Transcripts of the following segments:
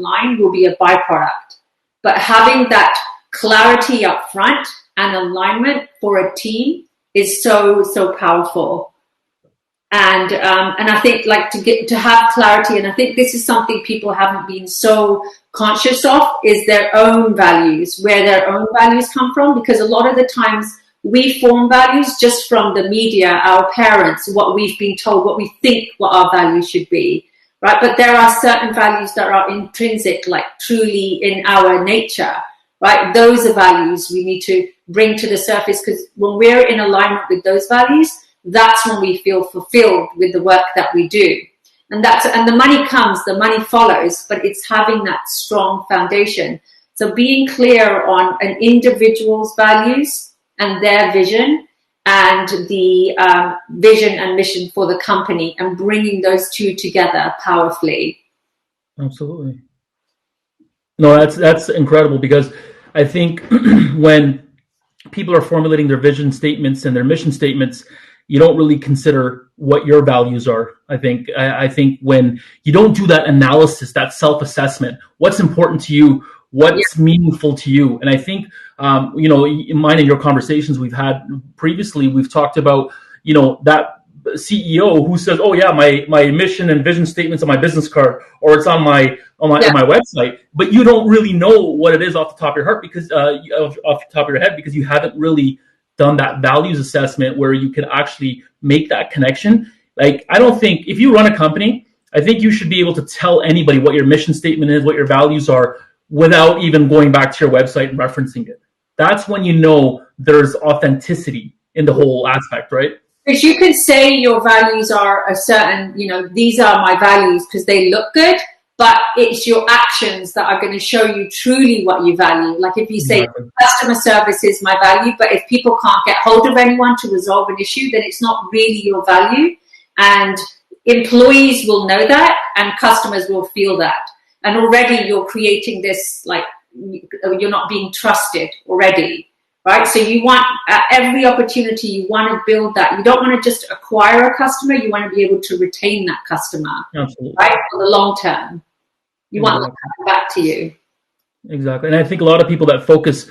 line will be a byproduct. But having that clarity up front and alignment for a team is so, so powerful. And I think like to have clarity, and I think this is something people haven't been so conscious of, is their own values, where their own values come from, because a lot of the times we form values just from the media, our parents, what we've been told, what we think what our values should be, right? But there are certain values that are intrinsic, like truly in our nature, right? Those are values we need to bring to the surface, because when we're in alignment with those values, that's when we feel fulfilled with the work that we do. And the money comes, the money follows, but it's having that strong foundation. So being clear on an individual's values and their vision, and the vision and mission for the company, and bringing those two together powerfully. Absolutely. No, that's incredible, because I think when people are formulating their vision statements and their mission statements, you don't really consider what your values are. I think when you don't do that analysis, that self-assessment, what's important to you, what's meaningful to you. And I think, in mine and your conversations we've had previously, we've talked about, that CEO who says, oh yeah, my mission and vision statements on my business card, or it's on my website, but you don't really know what it is off the top of your heart, because off the top of your head, because you haven't really done that values assessment where you can actually make that connection. Like, I don't think, if you run a company, I think you should be able to tell anybody what your mission statement is, what your values are, without even going back to your website and referencing it. That's when you know there's authenticity in the whole aspect, right? Because you can say your values are a certain, these are my values because they look good, but it's your actions that are going to show you truly what you value. Like if you say customer service is my value, but if people can't get hold of anyone to resolve an issue, then it's not really your value. And employees will know that, and customers will feel that. And already you're creating this, like, you're not being trusted already, right? So you want, at every opportunity, you want to build that. You don't want to just acquire a customer. You want to be able to retain that customer, absolutely, right, for the long term. You want them coming back to you. Exactly. And I think a lot of people that focus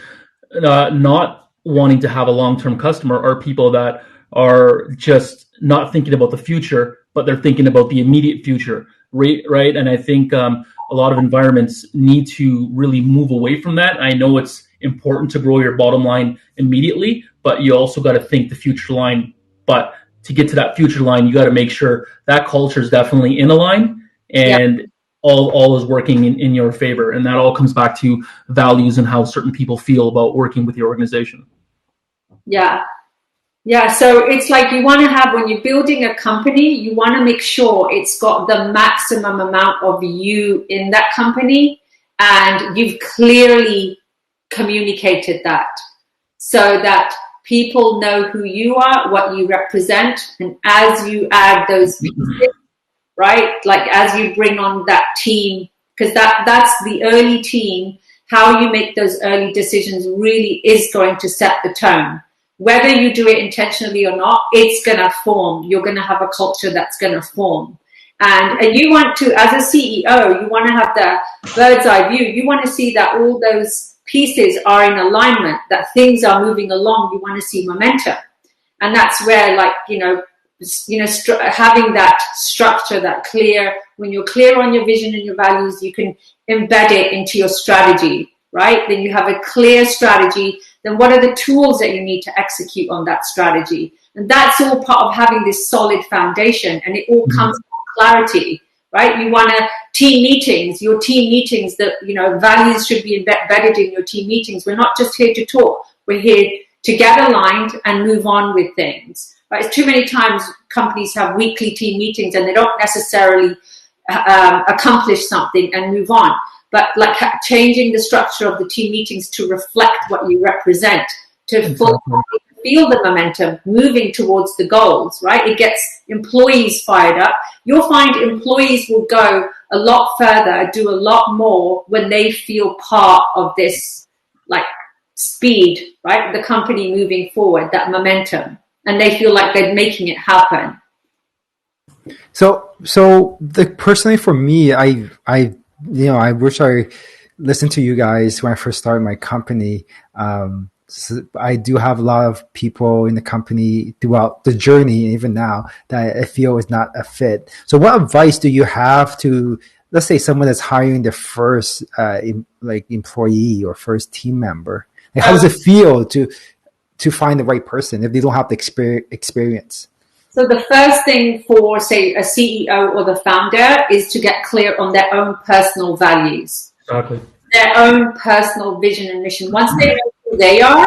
not wanting to have a long-term customer are people that are just not thinking about the future, but they're thinking about the immediate future, right? And I think a lot of environments need to really move away from that. I know it's important to grow your bottom line immediately, but you also got to think the future line. But to get to that future line, you got to make sure that culture is definitely in a line, and all is working in your favor. And that all comes back to values and how certain people feel about working with your organization. Yeah, so it's like you want to have, when you're building a company, you want to make sure it's got the maximum amount of you in that company, and you've clearly communicated that so that people know who you are, what you represent. And as you add those pieces, right, like as you bring on that team, because that's the early team, how you make those early decisions really is going to set the tone. Whether you do it intentionally or not, it's going to form. You're going to have a culture that's going to form. And you want to, as a CEO, you want to have the bird's eye view. You want to see that all those pieces are in alignment, that things are moving along. You want to see momentum. And that's where, like, having that structure, that clear, when you're clear on your vision and your values, you can embed it into your strategy, right? Then you have a clear strategy. Then what are the tools that you need to execute on that strategy? And that's all part of having this solid foundation. And it all comes from clarity, right? You want to your team meetings, that, values should be embedded in your team meetings. We're not just here to talk. We're here to get aligned and move on with things. Right? Too many times companies have weekly team meetings and they don't necessarily accomplish something and move on. But like changing the structure of the team meetings to reflect what you represent, to feel the momentum moving towards the goals, right? It gets employees fired up. You'll find employees will go a lot further, do a lot more when they feel part of this, like, speed, right? The company moving forward, that momentum, and they feel like they're making it happen. So personally for me, I've I wish I listened to you guys when I first started my company. So I do have a lot of people in the company throughout the journey, even now, that I feel is not a fit. So what advice do you have to, let's say, someone that's hiring their first employee or first team member? Like, how does it feel to find the right person if they don't have the experience? So the first thing for, say, a CEO or the founder is to get clear on their own personal values. Exactly. Their own personal vision and mission. Once they know who they are,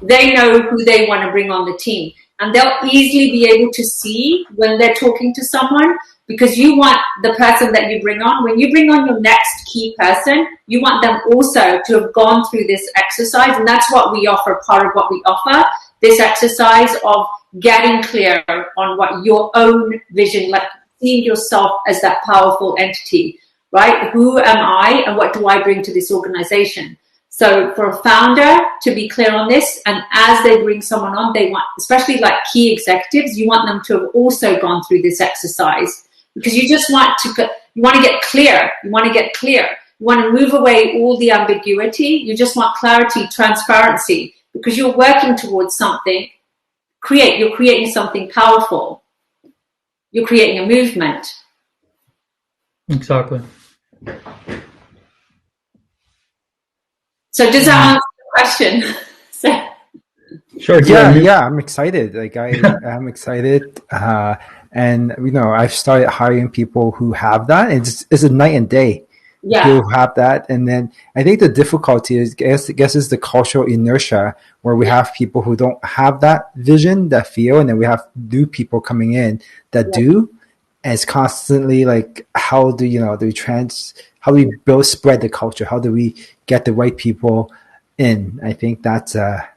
they know who they want to bring on the team. And they'll easily be able to see when they're talking to someone, because you want the person that you bring on, when you bring on your next key person, you want them also to have gone through this exercise. And that's what we offer, part of what we offer, this exercise of getting clear on what your own vision, like seeing yourself as that powerful entity. Right? Who am I and what do I bring to this organization? So for a founder to be clear on this, and as they bring someone on, they want, especially like key executives, you want them to have also gone through this exercise, because you just want to get clear. You want to get clear. You want to move away all the ambiguity. You just want clarity, transparency, because you're working towards something. You're creating something powerful. You're creating a movement. Exactly. So does that answer the question? Sure. Yeah, I'm excited. I'm excited. And I've started hiring people who have that. It's a night and day. Yeah. You have that. And then I think the difficulty is, I guess is the cultural inertia, where we have people who don't have that vision, that feel, and then we have new people coming in that do. And it's constantly like, how do we spread the culture? How do we get the right people in? I think that's I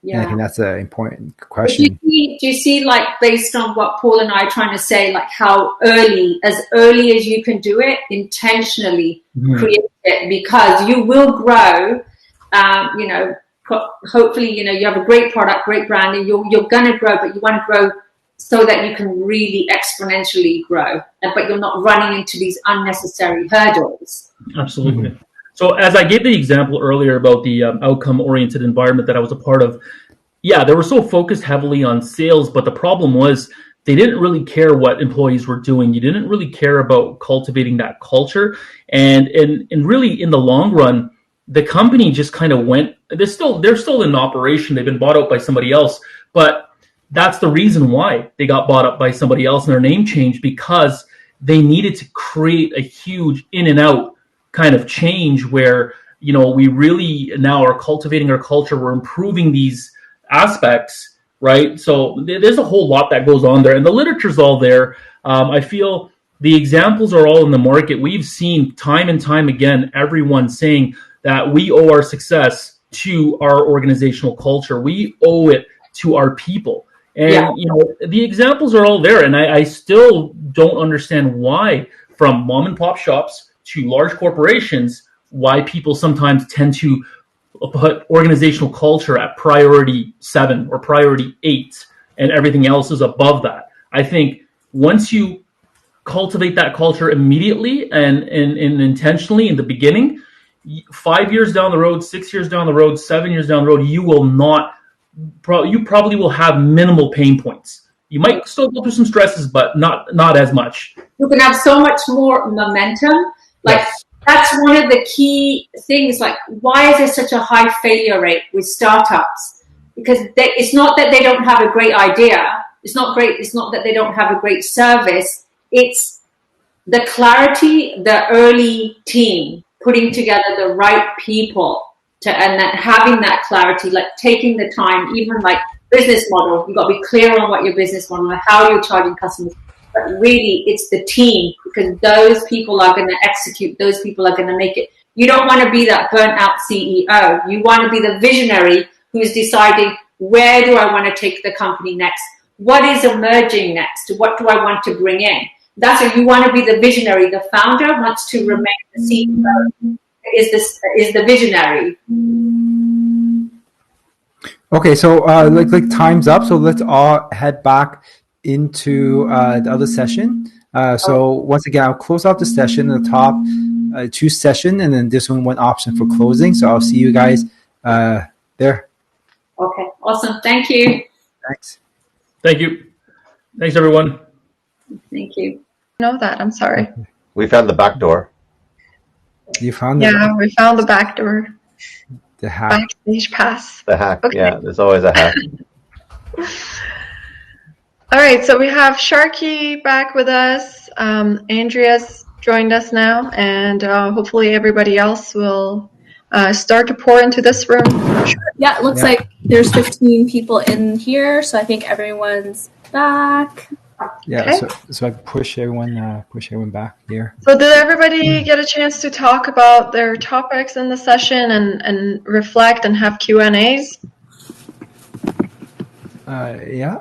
think that's an important question. Do you see, like, based on what Paul and I are trying to say, like how as early as you can do it, intentionally create it, because you will grow. Hopefully, you have a great product, great brand, and you're going to grow, but you want to grow so that you can really exponentially grow, but you're not running into these unnecessary hurdles. Absolutely. Mm-hmm. So as I gave the example earlier about the outcome-oriented environment that I was a part of, they were so focused heavily on sales, but the problem was they didn't really care what employees were doing. You didn't really care about cultivating that culture. And really, in the long run, the company just kind of went, they're still in operation. They've been bought out by somebody else, but that's the reason why they got bought up by somebody else and their name changed, because they needed to create a huge in and out kind of change where, we really now are cultivating our culture. We're improving these aspects, right? So there's a whole lot that goes on there, and the literature's all there. I feel the examples are all in the market. We've seen time and time again, everyone saying that we owe our success to our organizational culture. We owe it to our people. And, the examples are all there. And I still don't understand why, from mom and pop shops to large corporations, why people sometimes tend to put organizational culture at priority 7 or priority 8 and everything else is above that. I think once you cultivate that culture immediately and intentionally in the beginning, 5 years down the road, 6 years down the road, 7 years down the road, you probably will have minimal pain points. You might still go through some stresses, but not as much. You can have so much more momentum. That's one of the key things. Like, why is there such a high failure rate with startups? Because it's not that they don't have a great idea. It's not that they don't have a great service. It's the clarity, the early team putting together the right people and then having that clarity, like taking the time, even like business model. You've got to be clear on what your business model is, how you're charging customers. But really, it's the team, because those people are going to execute. Those people are going to make it. You don't want to be that burnt out CEO. You want to be the visionary who's deciding, where do I want to take the company next? What is emerging next? What do I want to bring in? That's what you want to be, the visionary. The founder wants to remain the CEO. Is the visionary. Okay, so like time's up. So let's all head back into the other session. So once again, I'll close out the session at the top. two session, and then this one option for closing. So I'll see you guys there. Okay, awesome. Thank you. Thanks. Thank you. Thanks, everyone. Thank you. Know that. I'm sorry. We found the back door. You found Yeah, we found the back door. the hack. Backstage pass. The hack. Okay. Yeah, there's always a hack. All right, so we have Sharky back with us. Andrea's joined us now, and hopefully everybody else will start to pour into this room. Yeah, it looks like there's 15 people in here, so I think everyone's back. Yeah, Okay. so I push everyone back here. So did everybody get a chance to talk about their topics in the session and reflect and have Q&As? Yeah.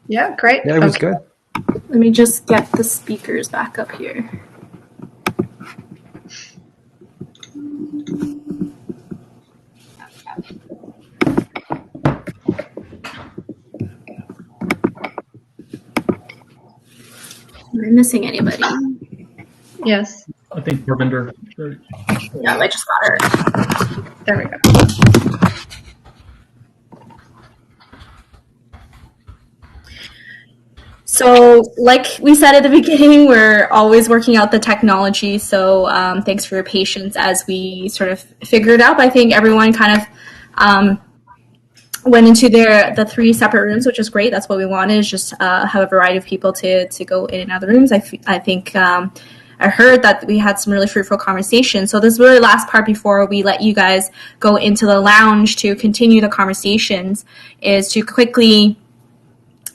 Yeah, great. Yeah, it was Okay. good. Let me just get the speakers back up here. Am I missing anybody? Yes, I think Parvinder. No, I just got her. there we go. So, like we said at the beginning, we're always working out the technology. So, thanks for your patience as we sort of figure it out. But I think everyone kind of went into the three separate rooms, which is great. That's what we wanted, is just have a variety of people to go in and out of the rooms. I think I heard that we had some really fruitful conversations. So this is really the last part before we let you guys go into the lounge to continue the conversations, is to quickly,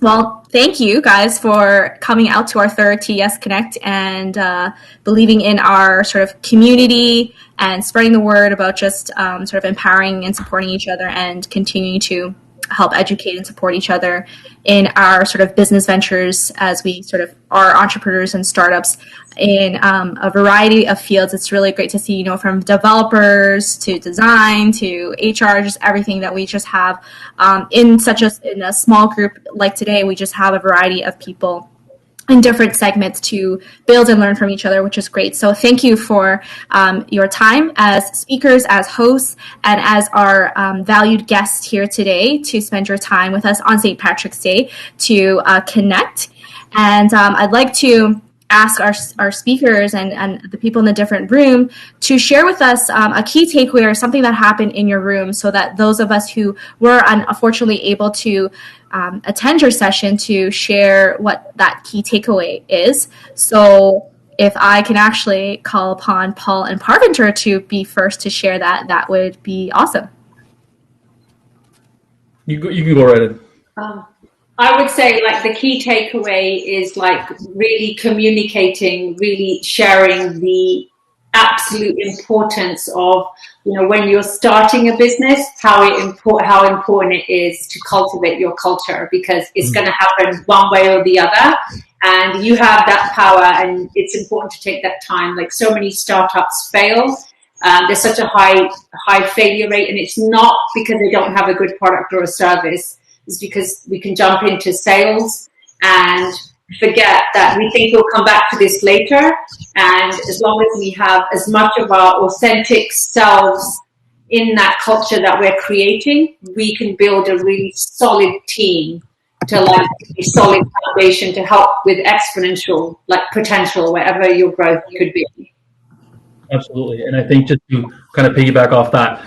well, thank you guys for coming out to our third TES Connect and believing in our sort of community and spreading the word about just sort of empowering and supporting each other and continuing to help educate and support each other in our sort of business ventures as we sort of are entrepreneurs and startups in a variety of fields. It's really great to see, you know, from developers to design to HR, just everything that we just have in a small group like today. We just have a variety of people in different segments to build and learn from each other, which is great. So thank you for your time as speakers, as hosts, and as our valued guests here today to spend your time with us on St. Patrick's Day to connect. And I'd like to ask our speakers and the people in the different room to share with us a key takeaway or something that happened in your room, so that those of us who were unfortunately able to attend your session to share what that key takeaway is. So if I can actually call upon Paul and Parvinder to be first to share that, that would be awesome. You can go right ahead. I would say, like, the key takeaway is like really communicating, really sharing the absolute importance of, you know, when you're starting a business, how important it is to cultivate your culture, because it's going to happen one way or the other, and you have that power, and it's important to take that time. Like, so many startups fail. There's such a high failure rate, and it's not because they don't have a good product or a service. It's because we can jump into sales and forget that we think we'll come back to this later. And as long as we have as much of our authentic selves in that culture that we're creating, we can build a really solid team to, like, a solid foundation to help with exponential, like, potential, wherever your growth could be. Absolutely, and I think just to kind of piggyback off that,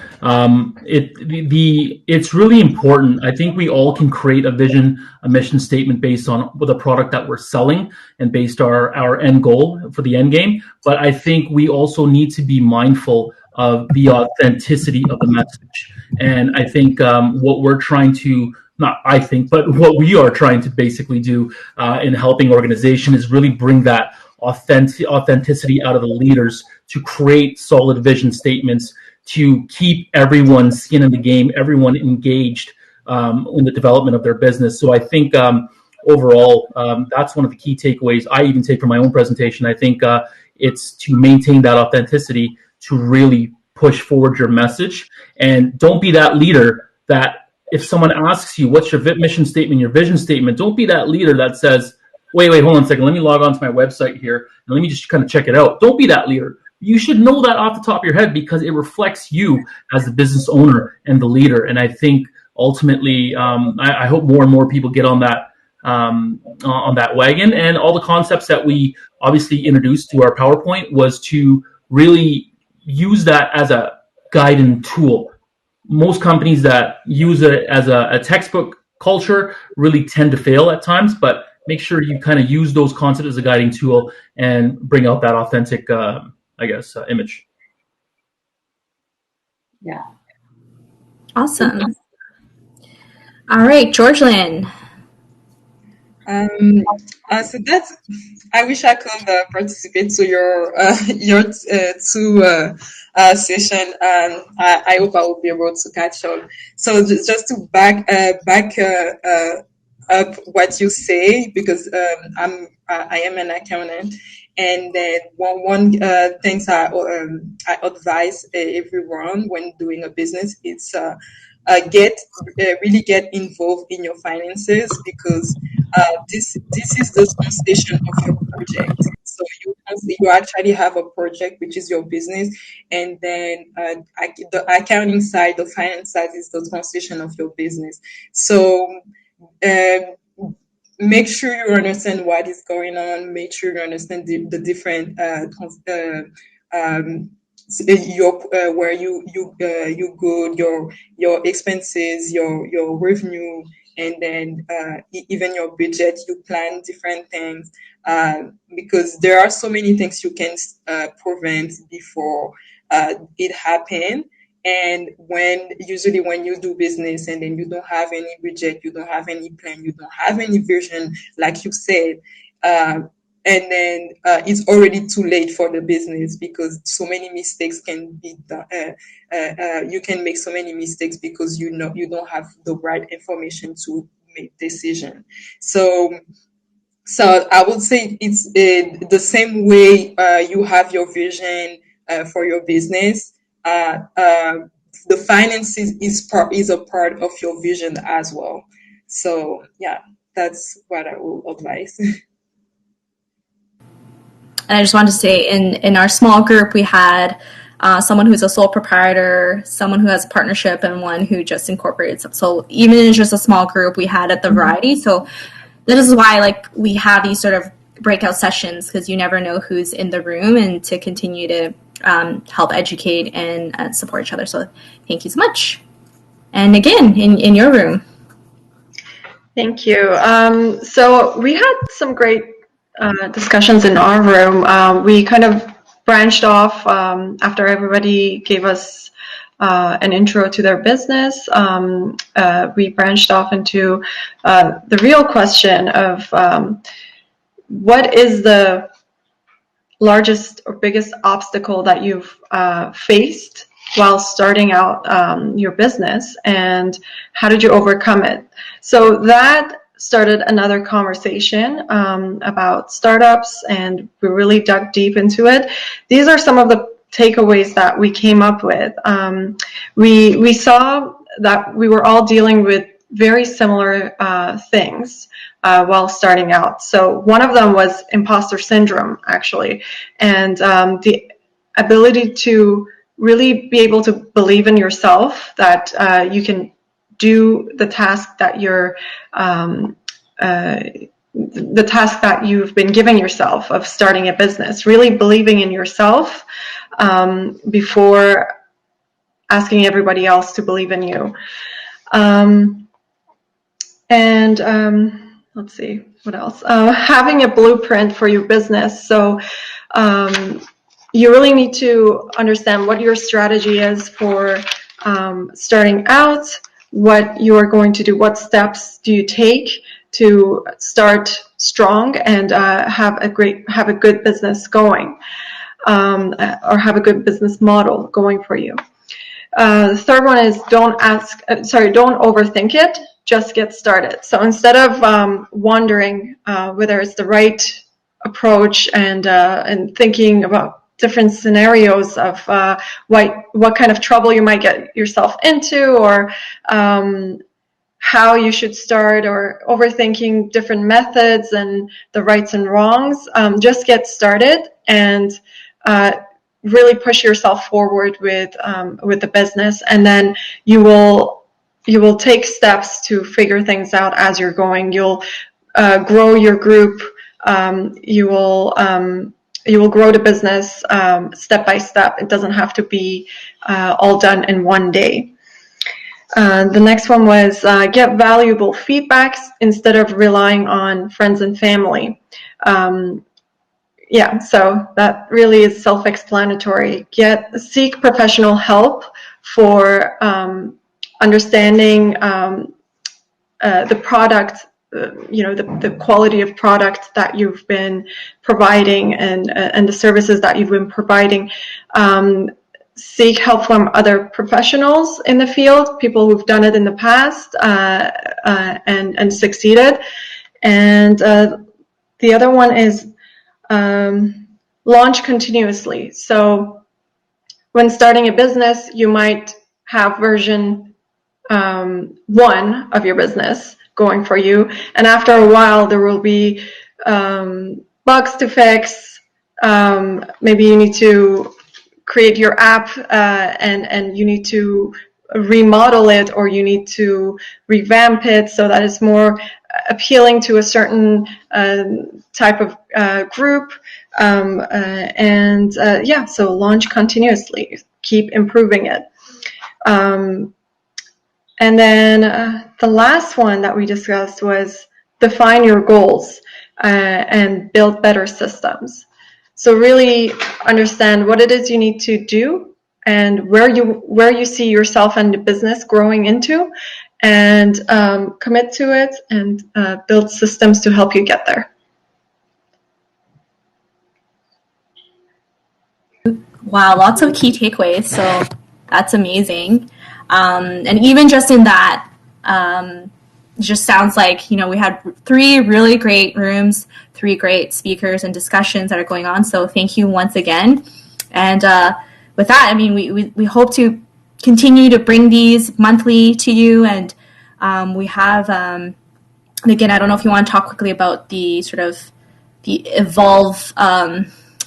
it's really important. I think we all can create a vision, a mission statement based on with a product that we're selling and based our end goal for the end game. But I think we also need to be mindful of the authenticity of the message. And I think what we're trying to, not I think, but what we are trying to basically do in helping organization is really bring that authenticity out of the leaders to create solid vision statements, to keep everyone's skin in the game, everyone engaged in the development of their business. So I think overall, that's one of the key takeaways I even take from my own presentation. I think it's to maintain that authenticity, to really push forward your message, and don't be that leader that if someone asks you, what's your mission statement, your vision statement, don't be that leader that says, wait, hold on a second, let me log on to my website here, and let me just kind of check it out. Don't be that leader. you should know that off the top of your head because it reflects you as the business owner and the leader. And I think ultimately, I hope more and more people get on that wagon. And all the concepts that we obviously introduced to our PowerPoint was to really use that as a guiding tool. Most companies that use it as a textbook culture really tend to fail at times, but make sure you kind of use those concepts as a guiding tool and bring out that authentic, image. Yeah. Awesome. All right, George Lynn. So that's. I wish I could participate to your two session. I hope I will be able to catch up. So just to back up what you say, because I am an accountant, and then one things I advise everyone when doing a business is really get involved in your finances, because this is the translation of your project. So you actually have a project which is your business, and then the accounting side, the finance side is the translation of your business. So make sure you understand what is going on. Make sure you understand the different your where you go, your expenses, your revenue, and then even your budget. You plan different things because there are so many things you can prevent before it happen. And usually when you do business and then you don't have any budget, you don't have any plan, you don't have any vision, like you said, and then it's already too late for the business, because so many mistakes can be done. You can make so many mistakes because you don't have the right information to make decision. So I would say it's the same way you have your vision for your business. The finances is a part of your vision as well. So yeah, that's what I will advise. And I just wanted to say, in our small group, we had someone who's a sole proprietor, someone who has a partnership, and one who just incorporated some. So even in just a small group, we had the variety. So this is why we have these sort of breakout sessions, because you never know who's in the room, and to continue to help educate and support each other. So thank you so much. And again, in your room. Thank you. So we had some great discussions in our room. We kind of branched off after everybody gave us an intro to their business. We branched off into the real question of what is the largest or biggest obstacle that you've faced while starting out your business, and how did you overcome it? So that started another conversation about startups, and we really dug deep into it. These are some of the takeaways that we came up with. We saw that we were all dealing with very similar things while starting out. So one of them was imposter syndrome, actually, and the ability to really be able to believe in yourself that you can do the task that the task that you've been giving yourself of starting a business. Really believing in yourself before asking everybody else to believe in you. Let's see, what else? Having a blueprint for your business. So you really need to understand what your strategy is for starting out, what you are going to do, what steps do you take to start strong and have a good business going, or have a good business model going for you. The third one is don't overthink it. Just get started. So instead of wondering whether it's the right approach and thinking about different scenarios of what kind of trouble you might get yourself into, or how you should start, or overthinking different methods and the rights and wrongs, just get started and really push yourself forward with the business, and then you will take steps to figure things out as you're going. You'll grow your group. You will grow the business step by step. It doesn't have to be all done in one day. The next one was get valuable feedbacks instead of relying on friends and family. So that really is self-explanatory. Seek professional help for understanding the product, the quality of product that you've been providing, and the services that you've been providing. Seek help from other professionals in the field, people who've done it in the past and succeeded. And the other one is launch continuously. So when starting a business, you might have version 1 of your business going for you, and after a while there will be bugs to fix. Maybe you need to create your app and you need to remodel it, or you need to revamp it so that it's more appealing to a certain type of group. So launch continuously, keep improving it. And then the last one that we discussed was define your goals and build better systems. So really understand what it is you need to do and where you see yourself and the business growing into, and commit to it, and build systems to help you get there. Wow, lots of key takeaways. So that's amazing. And even just in that, just sounds like, we had 3 really great rooms, 3 great speakers and discussions that are going on. So thank you once again. And with that, we hope to continue to bring these monthly to you. And we have, again, I don't know if you want to talk quickly about the sort of the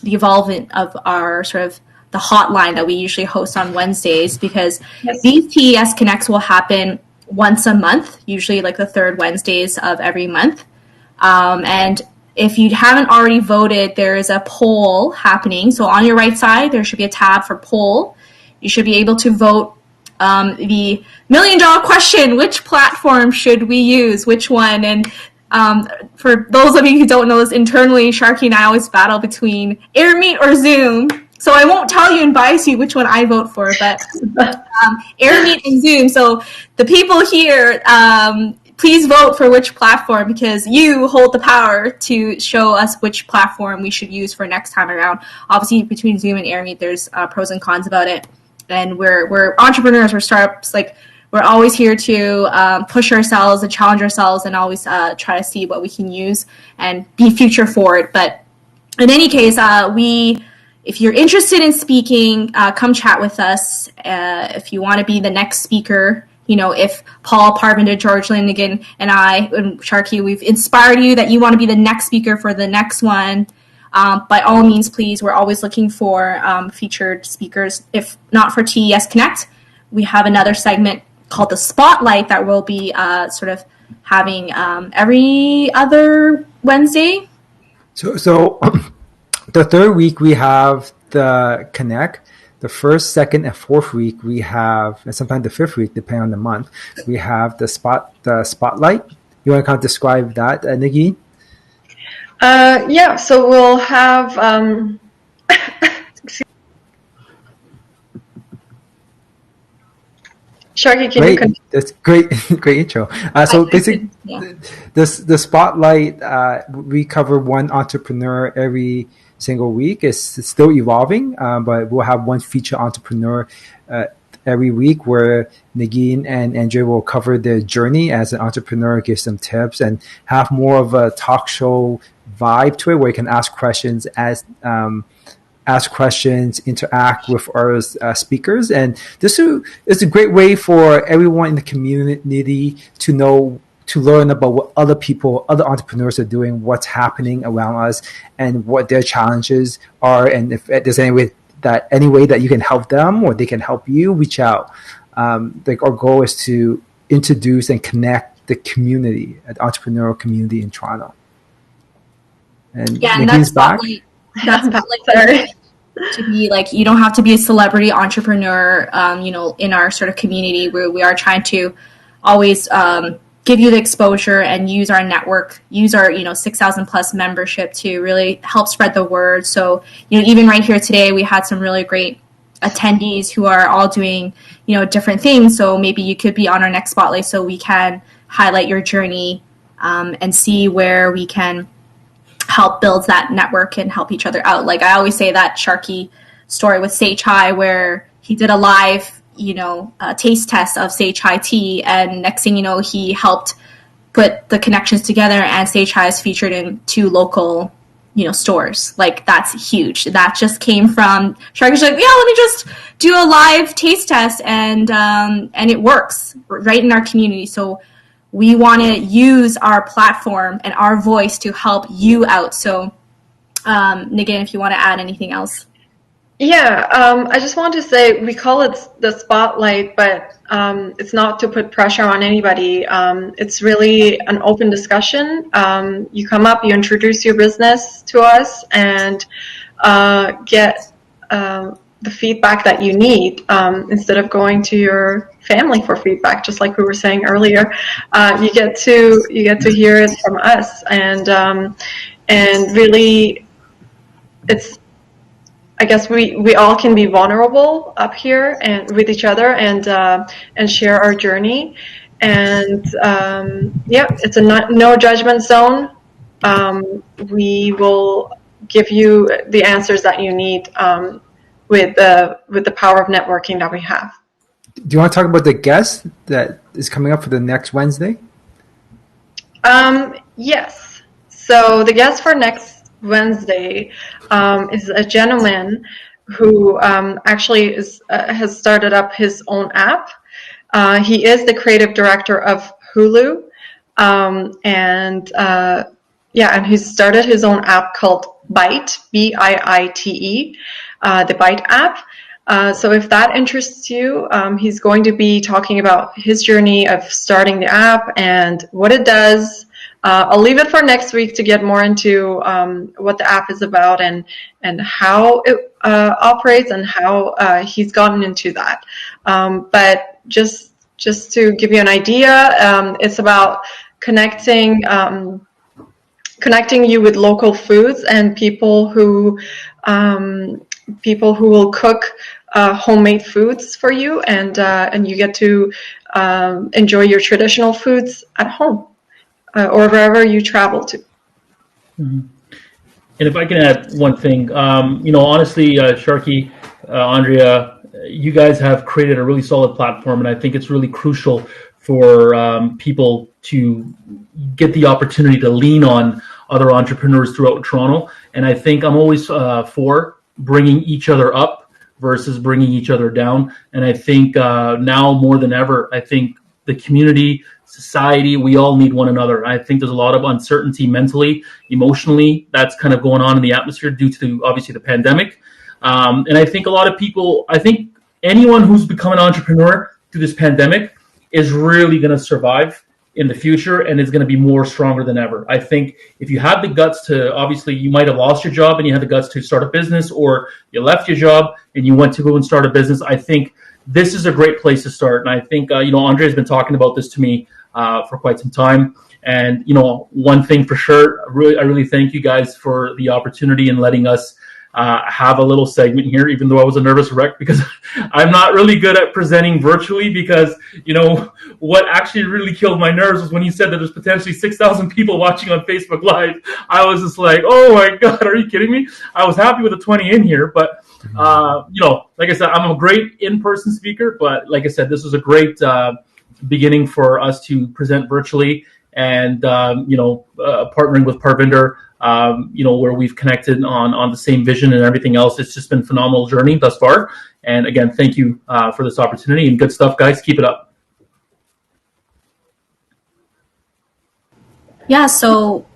evolvement of our sort of the hotline that we usually host on Wednesdays, because yes, these TES Connects will happen once a month, usually like the 3rd Wednesdays of every month. And if you haven't already voted, there is a poll happening. So on your right side, there should be a tab for poll. You should be able to vote the $1 million question: which platform should we use? Which one? And for those of you who don't know this, internally, Sharky and I always battle between AirMeet or Zoom. So I won't tell you and bias you which one I vote for, but AirMeet and Zoom. So the people here, please vote for which platform, because you hold the power to show us which platform we should use for next time around. Obviously, between Zoom and AirMeet, there's pros and cons about it. And we're entrepreneurs, we're startups, like we're always here to push ourselves and challenge ourselves, and always try to see what we can use and be future forward. But in any case, if you're interested in speaking, come chat with us. If you want to be the next speaker, if Paul, Parvinder, George Lindigan, and I, and Sharky, we've inspired you that you want to be the next speaker for the next one, by all means, please. We're always looking for featured speakers. If not for TES Connect, we have another segment called the Spotlight that we'll be sort of having every other Wednesday. So the 3rd week we have the Connect. The 1st, 2nd, and 4th week we have, and sometimes the 5th week, depending on the month, we have the Spotlight. You want to kind of describe that, Niggi? So we'll have Sharky, can you continue? That's great intro. So basically, the Spotlight, we cover one entrepreneur every single week. It's still evolving, but we'll have one feature entrepreneur every week where Nagin and Andrea will cover their journey as an entrepreneur, give some tips, and have more of a talk show vibe to it, where you can ask questions, interact with our speakers. And this is a great way for everyone in the community to learn about what other entrepreneurs are doing, what's happening around us, and what their challenges are, and if there's any way that any way that you can help them or they can help you, reach out. Like our goal is to introduce and connect the community, the entrepreneurial community in Toronto. And yeah, and Nadine's back. That's Sorry. to be like, you don't have to be a celebrity entrepreneur, in our sort of community where we are trying to always give you the exposure and use our network, use our 6,000 plus membership to really help spread the word. So even right here today, we had some really great attendees who are all doing different things. So maybe you could be on our next spotlight so we can highlight your journey and see where we can help build that network and help each other out. Like I always say that Sharky story with Sage High where he did a live, taste test of Sage High tea, and next thing you know, he helped put the connections together, and Sage High is featured in 2 local, stores. Like that's huge. That just came from Sharky's like, yeah, let me just do a live taste test, and it works right in our community. So we want to use our platform and our voice to help you out. So, Nagin, if you want to add anything else. Yeah, I just want to say we call it the spotlight, but it's not to put pressure on anybody. It's really an open discussion. You come up, you introduce your business to us, and get the feedback that you need instead of going to your family for feedback. Just like we were saying earlier, you get to hear it from us, and really, it's. I guess we all can be vulnerable up here and with each other and share our journey, and it's a no judgment zone. We will give you the answers that you need with the power of networking that we have. Do you want to talk about the guest that is coming up for the next Wednesday? Yes. So the guest for next Wednesday is a gentleman who actually has started up his own app. He is the creative director of Hulu, and he started his own app called Byte, Biite, the Byte app. So if that interests you, he's going to be talking about his journey of starting the app and what it does. I'll leave it for next week to get more into what the app is about and how it operates and how he's gotten into that. But just to give you an idea, it's about connecting you with local foods and people who will cook homemade foods for you, and you get to enjoy your traditional foods at home. Or wherever you travel to. Mm-hmm. And if I can add one thing, honestly, Sharky, Andrea, you guys have created a really solid platform, and I think it's really crucial for people to get the opportunity to lean on other entrepreneurs throughout Toronto. And I think I'm always for bringing each other up versus bringing each other down. And I think now more than ever, I think the community, society, we all need one another. I think there's a lot of uncertainty mentally, emotionally, that's kind of going on in the atmosphere due to obviously the pandemic. And I think a lot of people, I think anyone who's become an entrepreneur through this pandemic is really going to survive in the future and is going to be more stronger than ever. I think if you have the guts to, obviously you might have lost your job and you had the guts to start a business, or you left your job and you went to go and start a business, I think this is a great place to start. And I think, Andre's been talking about this to me for quite some time. And, one thing for sure, I really thank you guys for the opportunity and letting us have a little segment here, even though I was a nervous wreck because I'm not really good at presenting virtually, because, what actually really killed my nerves was when you said that there's potentially 6,000 people watching on Facebook Live. I was just like, oh my God, are you kidding me? I was happy with the 20 in here, but, like I said, I'm a great in-person speaker, but like I said, this was a great beginning for us to present virtually, and partnering with Parvinder, where we've connected on the same vision and everything else. It's just been a phenomenal journey thus far. And again, thank you for this opportunity, and good stuff, guys. Keep it up. Yeah. So,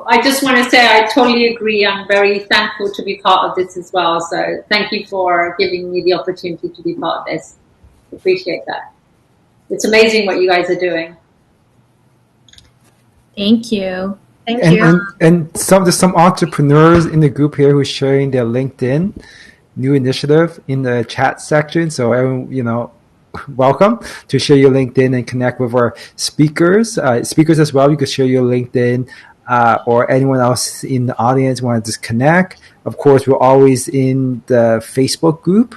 I just want to say I totally agree. I'm very thankful to be part of this as well. So thank you for giving me the opportunity to be part of this. Appreciate that. It's amazing what you guys are doing. Thank you. Thank And, you. there's some entrepreneurs in the group here who are sharing their LinkedIn new initiative in the chat section. So everyone, welcome to share your LinkedIn and connect with our speakers. Speakers as well, you could share your LinkedIn, or anyone else in the audience want to just connect. Of course, we're always in the Facebook group,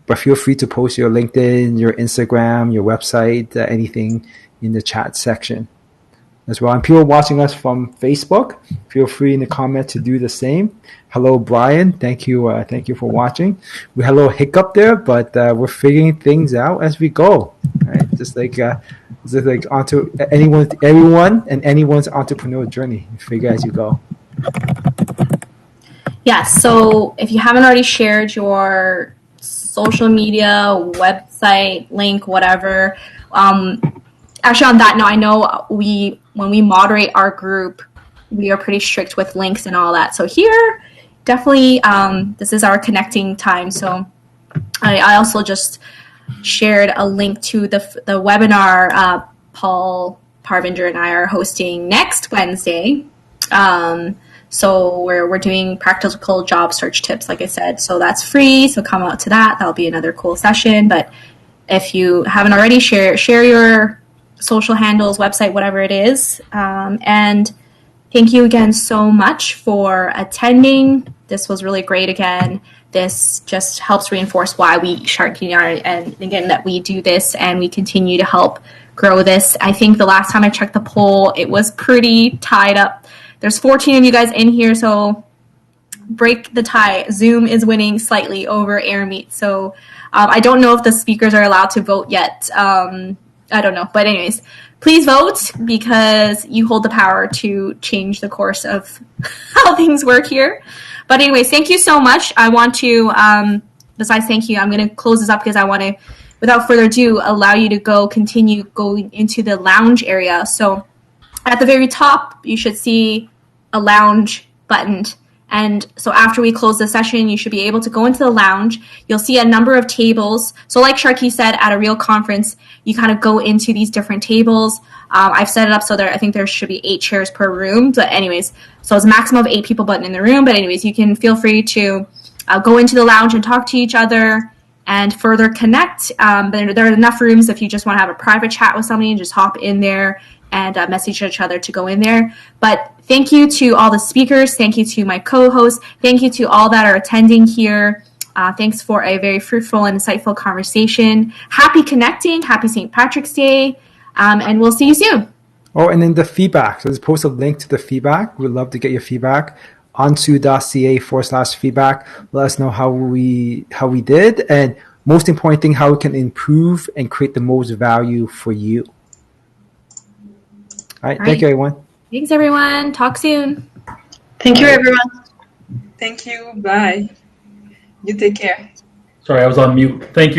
but feel free to post your LinkedIn, your Instagram, your website, anything in the chat section as well. And people watching us from Facebook, feel free in the comment to do the same. Hello, Brian. Thank you for watching. We had a little hiccup there, but we're figuring things out as we go. Right? Just like onto everyone and anyone's entrepreneurial journey. You figure as you go. Yeah, so if you haven't already shared your social media, website, link, whatever, actually on that note, I know when we moderate our group, we are pretty strict with links and all that. So here, definitely, this is our connecting time. So I also just shared a link to the webinar Paul Parvinder and I are hosting next Wednesday. So we're doing practical job search tips, like I said. So that's free. So come out to that. That'll be another cool session. But if you haven't already, share your social handles, website, whatever it is. And thank you again so much for attending. This was really great again. This just helps reinforce why we Sharky are, and again, that we do this and we continue to help grow this. I think the last time I checked the poll, it was pretty tied up. There's 14 of you guys in here, so break the tie. Zoom is winning slightly over AirMeet. So I don't know if the speakers are allowed to vote yet. I don't know. But anyways, please vote because you hold the power to change the course of how things work here. But anyways, thank you so much. I want to, besides thank you, I'm going to close this up because I want to, without further ado, allow you to continue going into the lounge area. So at the very top, you should see a lounge button. And so after we close the session, you should be able to go into the lounge. You'll see a number of tables. So like Sharky said, at a real conference, you kind of go into these different tables. I've set it up so I think there should be 8 chairs per room. But anyways, so it's a maximum of 8 people in the room. But anyways, you can feel free to go into the lounge and talk to each other and further connect. But there are enough rooms if you just want to have a private chat with somebody and just hop in there and message each other to go in there. But thank you to all the speakers. Thank you to my co-hosts. Thank you to all that are attending here. Thanks for a very fruitful and insightful conversation. Happy connecting. Happy St. Patrick's Day. And we'll see you soon. Oh, and then the feedback. So let's post a link to the feedback. We'd love to get your feedback. onsu.ca/feedback. Let us know how we did. And most important thing, how we can improve and create the most value for you. All right. Thank you, everyone. Thanks, everyone. Talk soon. Thank you, everyone. Thank you. Bye. You take care. Sorry, I was on mute. Thank you.